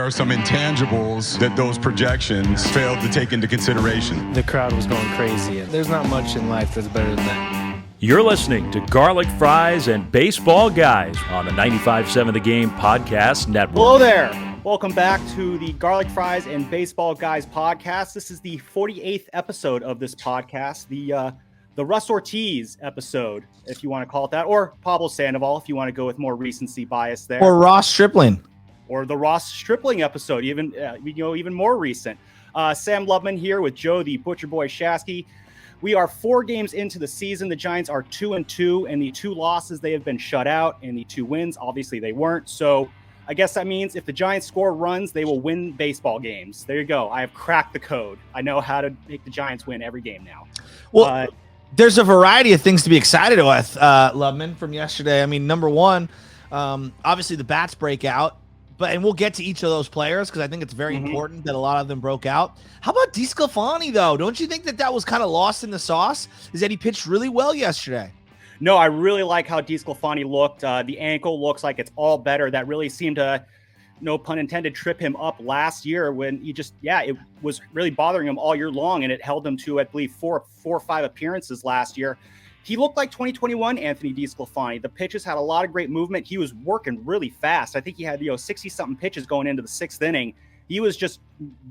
are some intangibles that those projections failed to take into consideration. The crowd was going crazy. There's not much in life that's better than that. You're listening to Garlic Fries and Baseball Guys on the 95.7 The Game Podcast Network. Hello there. Welcome back to the Garlic Fries and Baseball Guys podcast. This is the 48th episode of this podcast, the Russ Ortiz episode, if you want to call it that, or Pablo Sandoval, if you want to go with more recency bias there, or Ross Stripling, or the Ross Stripling episode, even more recent. Sam Loveman here with Joe the Butcher Boy Shasky. We are 4 games into the season. The Giants are 2-2, and the 2 losses, they have been shut out, and the 2 wins, obviously they weren't. So I guess that means if the Giants score runs, they will win baseball games. There you go. I have cracked the code. I know how to make the Giants win every game now. Well, there's a variety of things to be excited with, Loveman, from yesterday. I mean, number one, obviously the bats break out. And we'll get to each of those players because I think it's very important that a lot of them broke out. How about DeSclafani, though? Don't you think that was kind of lost in the sauce? Is that he pitched really well yesterday? No, I really like how DeSclafani looked. The ankle looks like it's all better. That really seemed to, no pun intended, trip him up last year when he it was really bothering him all year long, and it held him to, I believe, four or five appearances last year. He looked like 2021 Anthony DeSclafani. The pitches had a lot of great movement. He was working really fast. I think he had 60-something pitches going into the 6th inning. He was just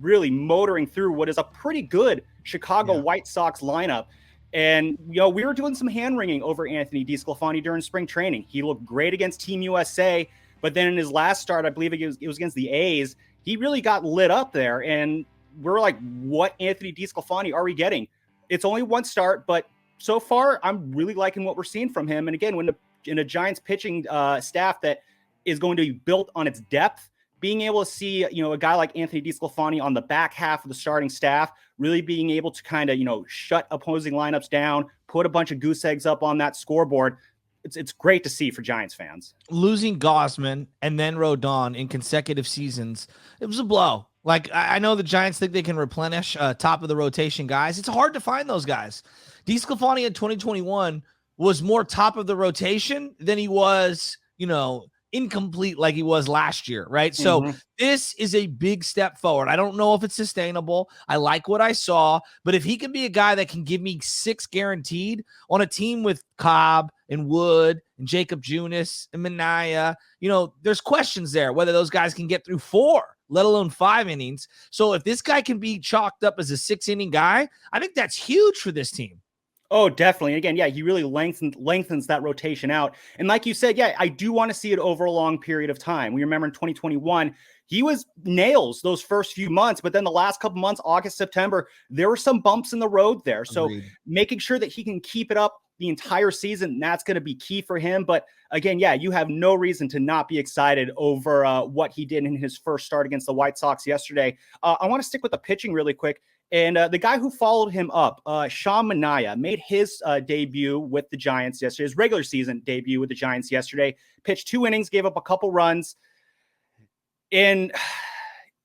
really motoring through what is a pretty good Chicago White Sox lineup. And, we were doing some hand-wringing over Anthony DeSclafani during spring training. He looked great against Team USA, but then in his last start, I believe it was against the A's, he really got lit up there. And we're like, what Anthony DeSclafani are we getting? It's only one start, but so far, I'm really liking what we're seeing from him. And again, when in a Giants pitching staff that is going to be built on its depth, being able to see, a guy like Anthony DeSclafani on the back half of the starting staff, really being able to kind of, shut opposing lineups down, put a bunch of goose eggs up on that scoreboard. It's great to see for Giants fans. Losing Gausman and then Rodon in consecutive seasons, it was a blow. Like, I know the Giants think they can replenish top of the rotation guys. It's hard to find those guys. DeSclafani in 2021 was more top of the rotation than he was, incomplete like he was last year, right? So this is a big step forward. I don't know if it's sustainable. I like what I saw, but if he can be a guy that can give me 6 guaranteed on a team with Cobb and Wood and Jacob Junis and Minaya, there's questions there whether those guys can get through 4, let alone 5 innings. So if this guy can be chalked up as a 6-inning guy, I think that's huge for this team. Oh, definitely. And again, he really lengthens that rotation out. And like you said, I do want to see it over a long period of time. We remember in 2021, he was nails those first few months, but then the last couple months, August, September, there were some bumps in the road there. So making sure that he can keep it up the entire season, that's going to be key for him. But again, you have no reason to not be excited over what he did in his first start against the White Sox yesterday. I want to stick with the pitching really quick. And the guy who followed him up, Sean Manaea, made his debut with the Giants yesterday, his regular season debut with the Giants yesterday, pitched 2 innings, gave up a couple runs. And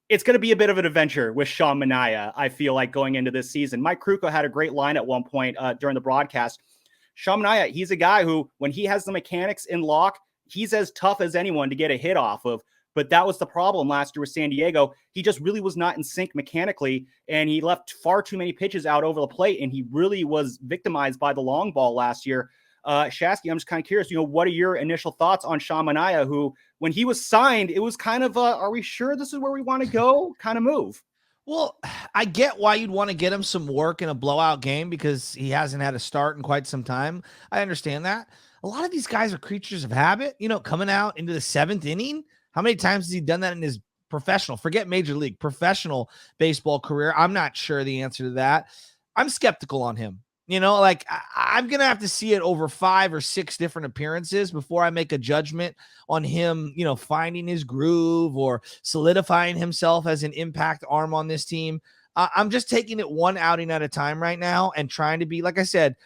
it's going to be a bit of an adventure with Sean Manaea, I feel like, going into this season. Mike Krukow had a great line at one point during the broadcast. Sean Manaea, he's a guy who, when he has the mechanics in lock, he's as tough as anyone to get a hit off of. But that was the problem last year with San Diego. He just really was not in sync mechanically, and he left far too many pitches out over the plate, and he really was victimized by the long ball last year. Shasky, I'm just kind of curious, what are your initial thoughts on Sean Manaea, who, when he was signed, it was kind of are we sure this is where we want to go kind of move? Well, I get why you'd want to get him some work in a blowout game because he hasn't had a start in quite some time. I understand that. A lot of these guys are creatures of habit, coming out into the 7th inning. How many times has he done that in his forget major league, professional baseball career? I'm not sure the answer to that. I'm skeptical on him. I'm going to have to see it over 5 or 6 different appearances before I make a judgment on him, finding his groove or solidifying himself as an impact arm on this team. I'm just taking it one outing at a time right now and trying to be, like I said,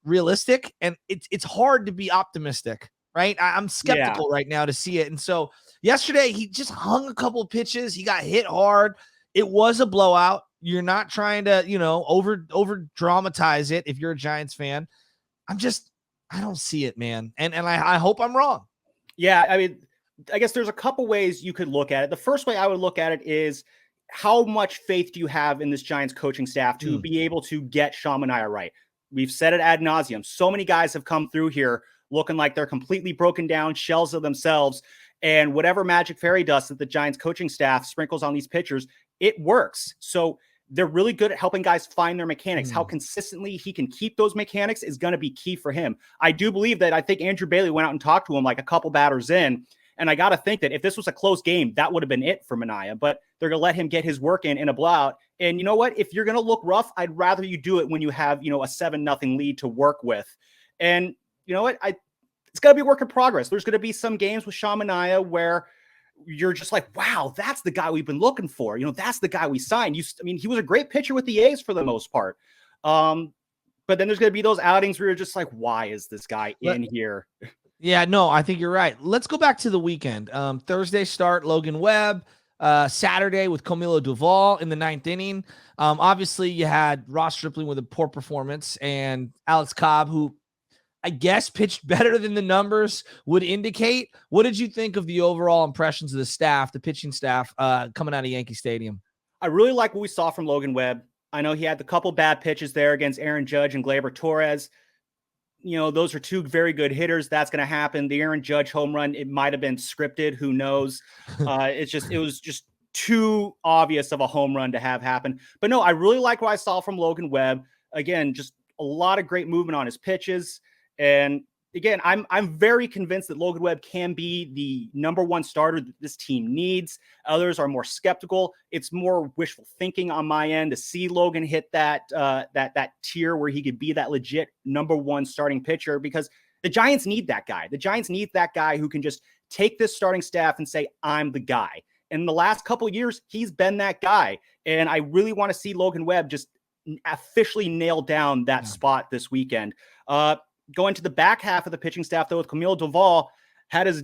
realistic. And it's hard to be optimistic, right? I'm skeptical right now to see it. And so yesterday, he just hung a couple pitches. He got hit hard. It was a blowout. You're not trying to, over dramatize it if you're a Giants fan. I don't see it, man. And I hope I'm wrong. Yeah, I mean, I guess there's a couple ways you could look at it. The first way I would look at it is, how much faith do you have in this Giants coaching staff to be able to get Sean Manaea right? We've said it ad nauseum. So many guys have come through here looking like they're completely broken down shells of themselves. And whatever magic fairy dust that the Giants coaching staff sprinkles on these pitchers, it works. So they're really good at helping guys find their mechanics. How consistently he can keep those mechanics is going to be key for him. I do believe that. I think Andrew Bailey went out and talked to him like a couple batters in. And I got to think that if this was a close game, that would have been it for Manaea. But they're going to let him get his work in a blowout. And you know what? If you're going to look rough, I'd rather you do it when you have, a 7-0 lead to work with. And you know what? It's going to be a work in progress. There's going to be some games with Sean Manaea where you're just like, wow, that's the guy we've been looking for. That's the guy we signed. He was a great pitcher with the A's for the most part. But then there's going to be those outings where you're just like, why is this guy in here? Yeah, no, I think you're right. Let's go back to the weekend. Thursday start, Logan Webb. Saturday with Camilo Doval in the 9th inning. Obviously, you had Ross Stripling with a poor performance and Alex Cobb, who I guess pitched better than the numbers would indicate. What did you think of the overall impressions of the staff, the pitching staff, coming out of Yankee Stadium? I really like what we saw from Logan Webb. I know he had the couple bad pitches there against Aaron Judge and Gleyber Torres. Those are two very good hitters. That's going to happen. The Aaron Judge home run, it might have been scripted. Who knows? It was just too obvious of a home run to have happen. But no, I really like what I saw from Logan Webb. Again, just a lot of great movement on his pitches. And again, I'm very convinced that Logan Webb can be the number one starter that this team needs. Others are more skeptical. It's more wishful thinking on my end to see Logan hit that tier where he could be that legit number one starting pitcher, because the Giants need that guy. The Giants need that guy who can just take this starting staff and say, I'm the guy. In the last couple of years, he's been that guy. And I really want to see Logan Webb just officially nail down that spot this weekend. Going to the back half of the pitching staff, though, with Camilo Doval, had his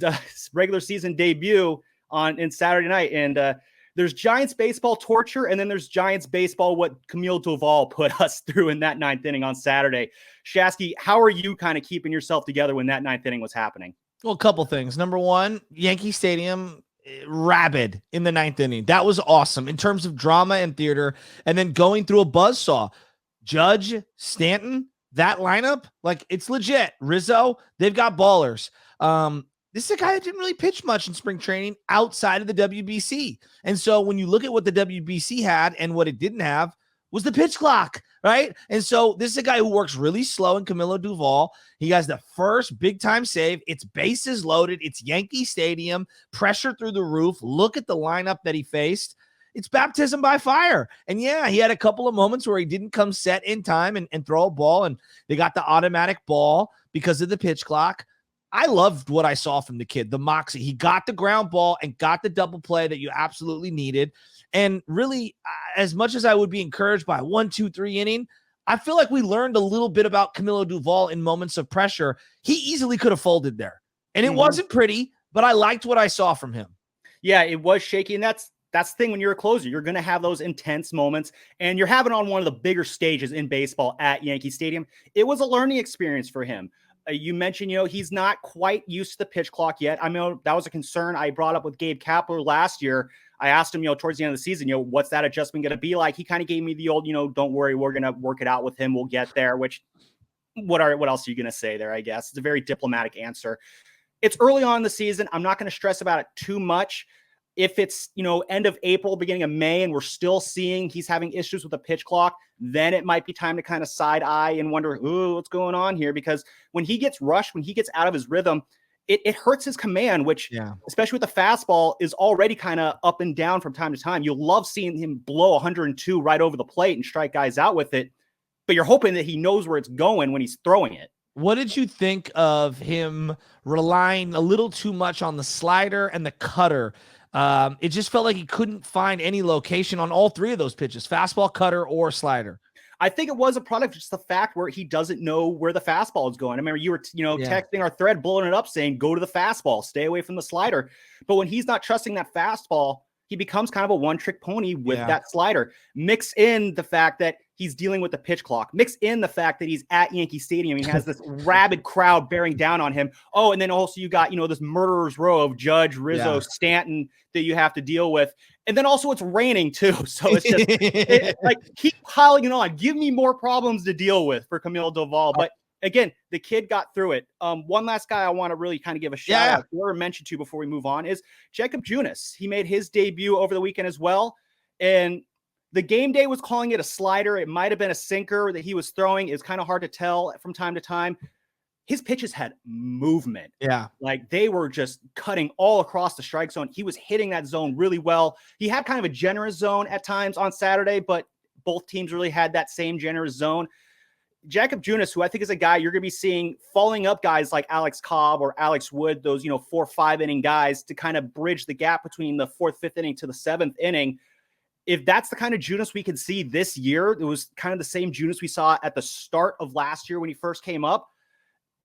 regular season debut in Saturday night. And there's Giants baseball torture, and then there's Giants baseball, what Camilo Doval put us through in that 9th inning on Saturday. Shasky, how are you kind of keeping yourself together when that 9th inning was happening? Well, a couple things. Number one, Yankee Stadium, rabid in the 9th inning. That was awesome in terms of drama and theater. And then going through a buzzsaw. Judge, Stanton, that lineup, like, it's legit. Rizzo, they've got ballers. This is a guy that didn't really pitch much in spring training outside of the WBC. And so when you look at what the WBC had and what it didn't have was the pitch clock, right? And so this is a guy who works really slow in Camilo Doval. He has the first big-time save. It's bases loaded. It's Yankee Stadium, pressure through the roof. Look at the lineup that he faced. It's baptism by fire. And yeah, he had a couple of moments where he didn't come set in time and throw a ball, and they got the automatic ball because of the pitch clock. I loved what I saw from the kid, the moxie. He got the ground ball and got the double play that you absolutely needed. And really, as much as I would be encouraged by 1, 2, 3 inning, I feel like we learned a little bit about Camilo Doval in moments of pressure. He easily could have folded there. And it wasn't pretty, but I liked what I saw from him. Yeah, it was shaky. And that's the thing when you're a closer. You're going to have those intense moments, and you're having on one of the bigger stages in baseball at Yankee Stadium. It was a learning experience for him. You mentioned, he's not quite used to the pitch clock yet. I mean, that was a concern I brought up with Gabe Kapler last year. I asked him, towards the end of the season, what's that adjustment going to be like? He kind of gave me the old, don't worry, we're going to work it out with him. We'll get there, which what else are you going to say there? I guess it's a very diplomatic answer. It's early on in the season. I'm not going to stress about it too much. If it's, end of April, beginning of May, and we're still seeing he's having issues with the pitch clock, then it might be time to kind of side eye and wonder, ooh, what's going on here? Because when he gets rushed, when he gets out of his rhythm, it hurts his command, which, especially with the fastball, is already kind of up and down from time to time. You'll love seeing him blow 102 right over the plate and strike guys out with it, but you're hoping that he knows where it's going when he's throwing it. What did you think of him relying a little too much on the slider and the cutter? It just felt like he couldn't find any location on all three of those pitches, fastball, cutter, or slider. I think it was a product of just the fact where he doesn't know where the fastball is going. I remember you were, texting our thread, blowing it up, saying, go to the fastball, stay away from the slider. But when he's not trusting that fastball, he becomes kind of a one-trick pony with that slider. Mix in the fact that he's dealing with the pitch clock. Mix in the fact that he's at Yankee Stadium. He has this rabid crowd bearing down on him. Oh, and then also you got, this murderer's row of Judge, Rizzo, Stanton that you have to deal with. And then also it's raining too. So it's just like keep piling it on. Give me more problems to deal with for Camilo Doval. But again, the kid got through it. One last guy I want to really kind of give a shout out or mention to before we move on is Jacob Junis. He made his debut over the weekend as well. And the game day was calling it a slider. It might have been a sinker that he was throwing. It's kind of hard to tell from time to time. His pitches had movement. Yeah. Like they were just cutting all across the strike zone. He was hitting that zone really well. He had kind of a generous zone at times on Saturday, but both teams really had that same generous zone. Jacob Junis, who I think is a guy you're going to be seeing following up guys like Alex Cobb or Alex Wood, those, 4-5 inning guys to kind of bridge the gap between the 4th, 5th inning to the 7th inning. If that's the kind of Junis we can see this year, it was kind of the same Junis we saw at the start of last year when he first came up.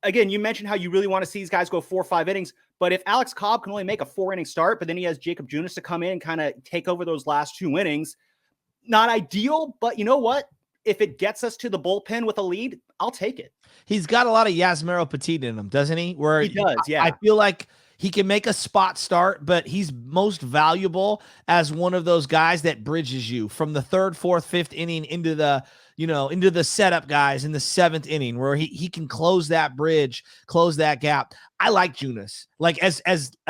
Again, you mentioned how you really want to see these guys go 4 or 5 innings, but if Alex Cobb can only make a 4-inning start, but then he has Jacob Junis to come in and kind of take over those last 2 innings, not ideal, but you know what? If it gets us to the bullpen with a lead, I'll take it. He's got a lot of Yasmero Petit in him, doesn't he? Where he does, yeah. I feel like he can make a spot start, but he's most valuable as one of those guys that bridges you from the 3rd, 4th, 5th inning into the, into the setup guys in the 7th inning where he can close that bridge, close that gap. I like Junis. Like as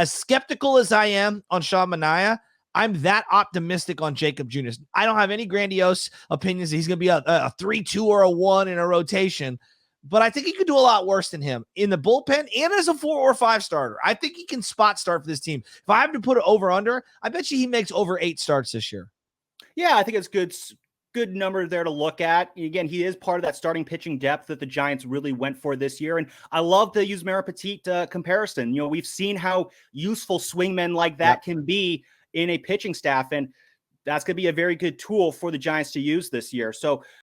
skeptical as I am on Sean Manaea, I'm that optimistic on Jacob Junis. I don't have any grandiose opinions that he's going to be a 3-2 or a 1 in a rotation, but I think he could do a lot worse than him in the bullpen and as a 4 or 5 starter. I think he can spot start for this team. If I have to put it over under, I bet you he makes over 8 starts this year. Yeah, I think it's good number there to look at. Again, he is part of that starting pitching depth that the Giants really went for this year. And I love the Yusmeiro Petit comparison. We've seen how useful swingmen like that can be in a pitching staff, and that's going to be a very good tool for the Giants to use this year. So